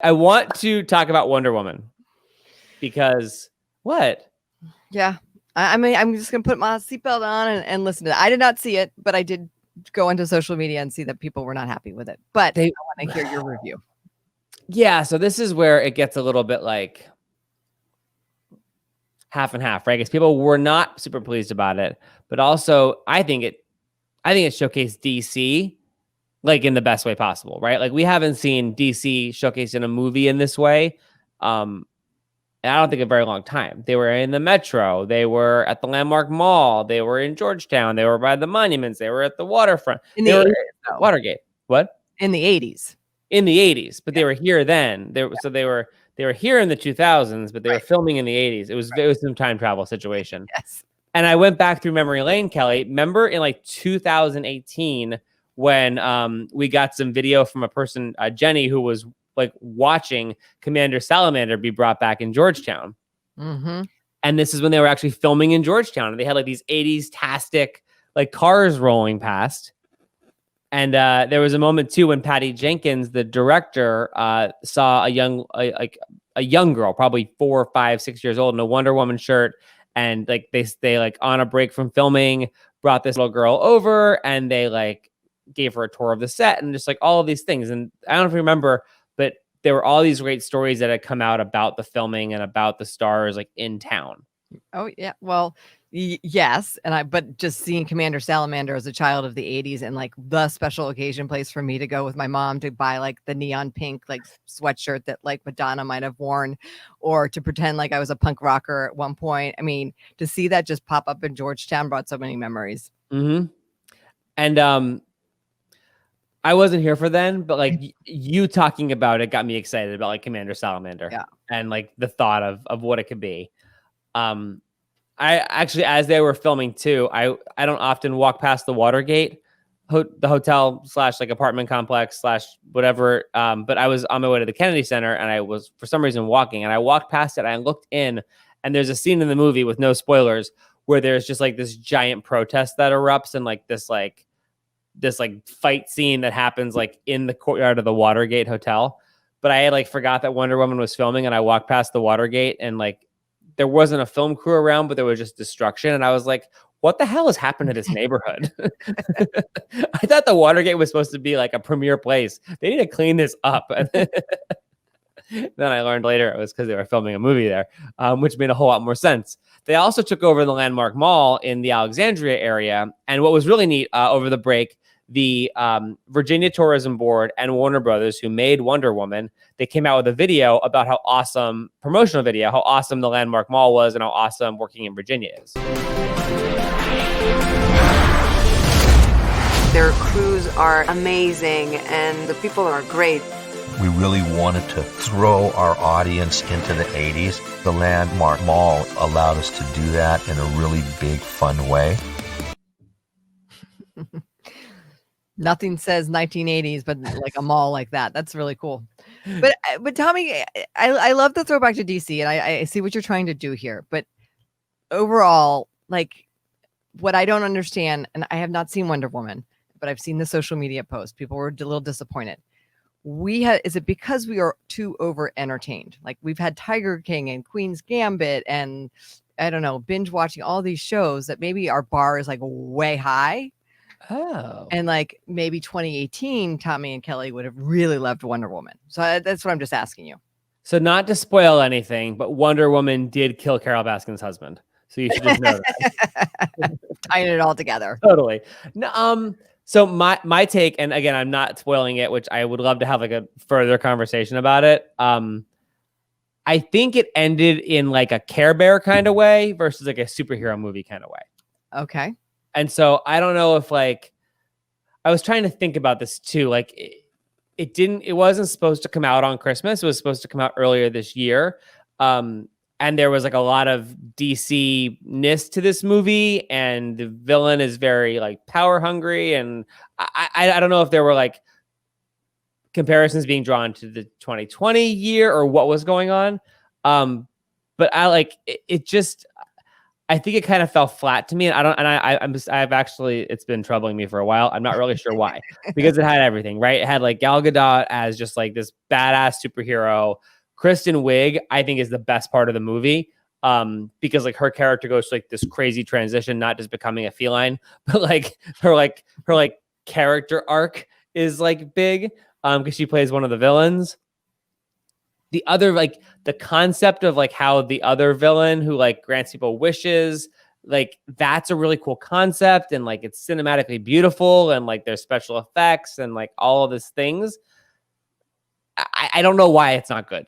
I want to talk about Wonder Woman because what? Yeah. I mean, I'm just going to put my seatbelt on and listen to it. I did not see it, but I did go into social media and see that people were not happy with it. But I want to hear your review. Yeah, so this is where it gets a little bit like half and half, right? Because people were not super pleased about it, but also I think it showcased DC like in the best way possible, right? Like we haven't seen DC showcased in a movie in this way. And I don't think a very long time. They were in the Metro. They were at the Landmark Mall. They were in Georgetown. They were by the monuments. They were at the waterfront. They were at Watergate. What? In the 80s. In the 80s, but they were here then. So they were here in the 2000s, but they were filming in the 80s. It was some time travel situation. Yes. And I went back through memory lane, Kelly. Remember in like 2018 when we got some video from a person, Jenny, who was like watching Commander Salamander be brought back in Georgetown. Mm-hmm. And this is when they were actually filming in Georgetown. And they had like these 80s-tastic like cars rolling past. And there was a moment too when Patty Jenkins, the director, saw a young girl, probably 4, 5, 6 years old, in a Wonder Woman shirt. And like they like on a break from filming, brought this little girl over and they like gave her a tour of the set and just like all of these things. And I don't know if you remember, but there were all these great stories that had come out about the filming and about the stars like in town. Oh yeah. Well, yes. But just seeing Commander Salamander as a child of the 80s and like the special occasion place for me to go with my mom to buy like the neon pink like sweatshirt that like Madonna might have worn, or to pretend like I was a punk rocker at one point. I mean, to see that just pop up in Georgetown brought so many memories. Mm-hmm. And I wasn't here for then, but like you talking about it got me excited about like Commander Salamander, and like the thought of what it could be. I actually, as they were filming too, I don't often walk past the Watergate, the hotel / like apartment complex / whatever. But I was on my way to the Kennedy Center and I was for some reason walking and I walked past it. And I looked in and there's a scene in the movie with no spoilers where there's just like this giant protest that erupts and like this fight scene that happens like in the courtyard of the Watergate Hotel. But I had like forgot that Wonder Woman was filming and I walked past the Watergate and like there wasn't a film crew around, but there was just destruction. And I was like, what the hell has happened to this neighborhood? I thought the Watergate was supposed to be like a premier place. They need to clean this up. Then I learned later it was because they were filming a movie there, which made a whole lot more sense. They also took over the Landmark Mall in the Alexandria area. And what was really neat over the break, the Virginia Tourism Board and Warner Brothers, who made Wonder Woman, they came out with a video about how awesome, promotional video, how awesome the Landmark Mall was and how awesome working in Virginia is. Their crews are amazing and the people are great. We really wanted to throw our audience into the 80s. The Landmark Mall allowed us to do that in a really big, fun way. Nothing says 1980s, but like a mall like that. That's really cool. But Tommy, I love the throwback to DC, and I see what you're trying to do here. But overall, like what I don't understand, and I have not seen Wonder Woman, but I've seen the social media posts. People were a little disappointed. Is it because we are too over entertained? Like we've had Tiger King and Queen's Gambit, and I don't know, binge watching all these shows that maybe our bar is like way high. Oh. And like maybe 2018, Tommy and Kelly would have really loved Wonder Woman. So that's what I'm just asking you. So not to spoil anything, but Wonder Woman did kill Carol Baskin's husband. So you should just know that. Tying it all together. Totally. No, so my take, and again, I'm not spoiling it, which I would love to have like a further conversation about it. I think it ended in like a Care Bear kind of way versus like a superhero movie kind of way. Okay. And so I don't know if like, I was trying to think about this too. Like it wasn't supposed to come out on Christmas. It was supposed to come out earlier this year. And there was like a lot of DC-ness to this movie, and the villain is very like power hungry. And I don't know if there were like comparisons being drawn to the 2020 year or what was going on. But I like it just, I think it kind of fell flat to me. And I've actually, it's been troubling me for a while. I'm not really sure why, because it had everything, right? It had like Gal Gadot as just like this badass superhero. Kristen Wiig, I think, is the best part of the movie. Because like her character goes to like this crazy transition, not just becoming a feline, but like her character arc is like big. Because she plays one of the villains. The other, like the concept of like how the other villain who like grants people wishes, like that's a really cool concept, and like it's cinematically beautiful, and like there's special effects and like all of these things. I don't know why it's not good.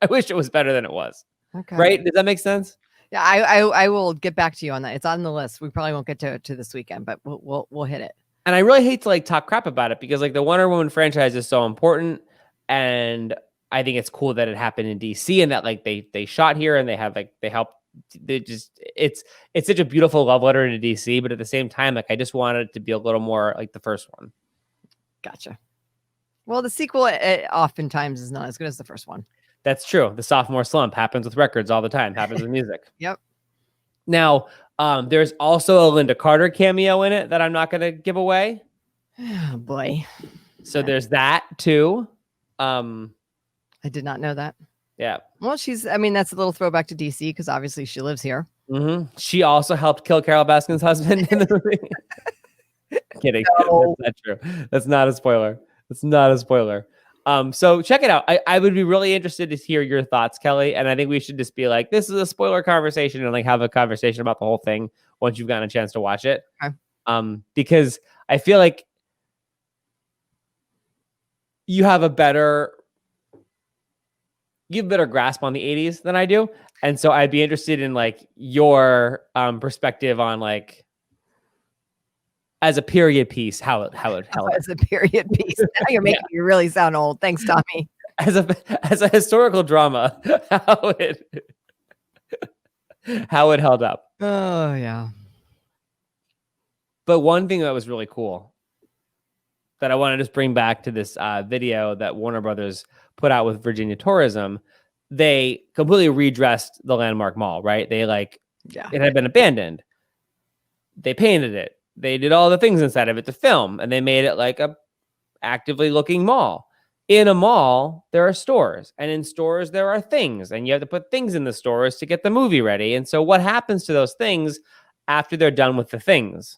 I wish it was better than it was. Okay. Right? Does that make sense? Yeah, I will get back to you on that. It's on the list. We probably won't get to this weekend, but we'll hit it. And I really hate to like talk crap about it, because like the Wonder Woman franchise is so important, and I think it's cool that it happened in DC, and that like they shot here, and they helped. It's such a beautiful love letter to DC, but at the same time, like I just wanted it to be a little more like the first one. Gotcha. Well, the sequel oftentimes is not as good as the first one. That's true. The sophomore slump happens with records all the time. Happens with music. Yep. Now, there's also a Linda Carter cameo in it that I'm not going to give away. Oh boy. So there's that too. I did not know that. Yeah. Well, that's a little throwback to DC, because obviously she lives here. Mm-hmm. She also helped kill Carol Baskin's husband in the movie. Kidding. No. That's not true. That's not a spoiler. It's not a spoiler. So check it out. I would be really interested to hear your thoughts, Kelly. And I think we should just be like, this is a spoiler conversation, and like have a conversation about the whole thing once you've gotten a chance to watch it. Okay. Because I feel like you have a better grasp on the 80s than I do. And so I'd be interested in like your perspective on like, as a period piece, how it held as a period piece. Now you're making me really sound old. Thanks, Tommy. As a historical drama, how it held up. Oh yeah. But one thing that was really cool that I want to just bring back to this video that Warner Brothers put out with Virginia Tourism, they completely redressed the landmark mall, right? They it had been abandoned. They painted it. They did all the things inside of it to film, and they made it like a actively looking mall. In a mall, there are stores, and in stores, there are things, and you have to put things in the stores to get the movie ready. And so what happens to those things after they're done with the things?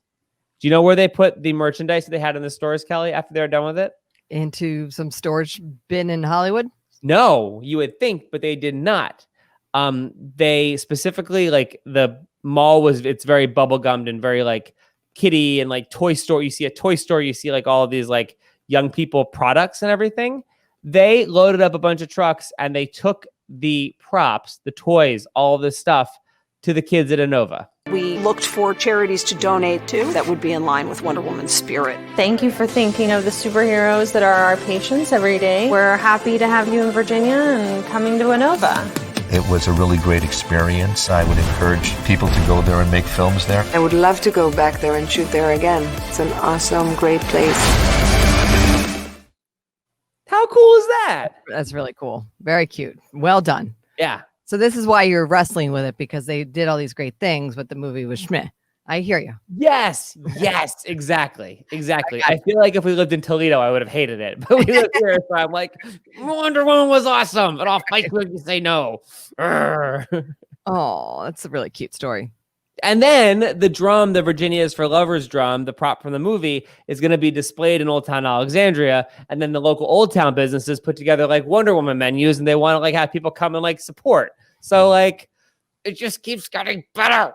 Do you know where they put the merchandise that they had in the stores, Kelly, after they're done with it? Into some storage bin in Hollywood? No, you would think, but they did not. They specifically, like, the mall it's very bubblegummed and very like kiddie, and like toy store. You see a toy store, you see like all of these like young people products and everything. They loaded up a bunch of trucks, and they took the props, the toys, all of this stuff to the kids at Inova. We looked for charities to donate to that would be in line with Wonder Woman's spirit. Thank you for thinking of the superheroes that are our patients every day. We're happy to have you in Virginia and coming to Inova. It was a really great experience. I would encourage people to go there and make films there. I would love to go back there and shoot there again. It's an awesome, great place. How cool is that? That's really cool. Very cute. Well done. Yeah. So this is why you're wrestling with it, because they did all these great things, but the movie was schmeh. I hear you. Yes, exactly. I feel like if we lived in Toledo, I would have hated it. But we live here, so I'm like, Wonder Woman was awesome, but I'll fight you if you say no. Oh, that's a really cute story. And then the drum, the Virginia is for Lovers drum, the prop from the movie, is going to be displayed in Old Town Alexandria. And then the local Old Town businesses put together like Wonder Woman menus, and they want to like have people come and like support. So like, it just keeps getting better.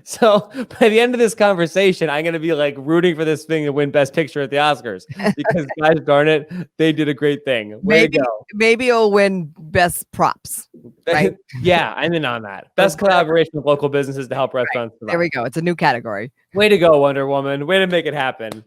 So by the end of this conversation, I'm going to be like rooting for this thing to win Best Picture at the Oscars, because guys, darn it, they did a great thing. Way to go. Maybe it'll win Best Props. Right? Yeah, I'm in on that. Best collaboration with local businesses to help restaurants. Right. There we go. It's a new category. Way to go, Wonder Woman. Way to make it happen.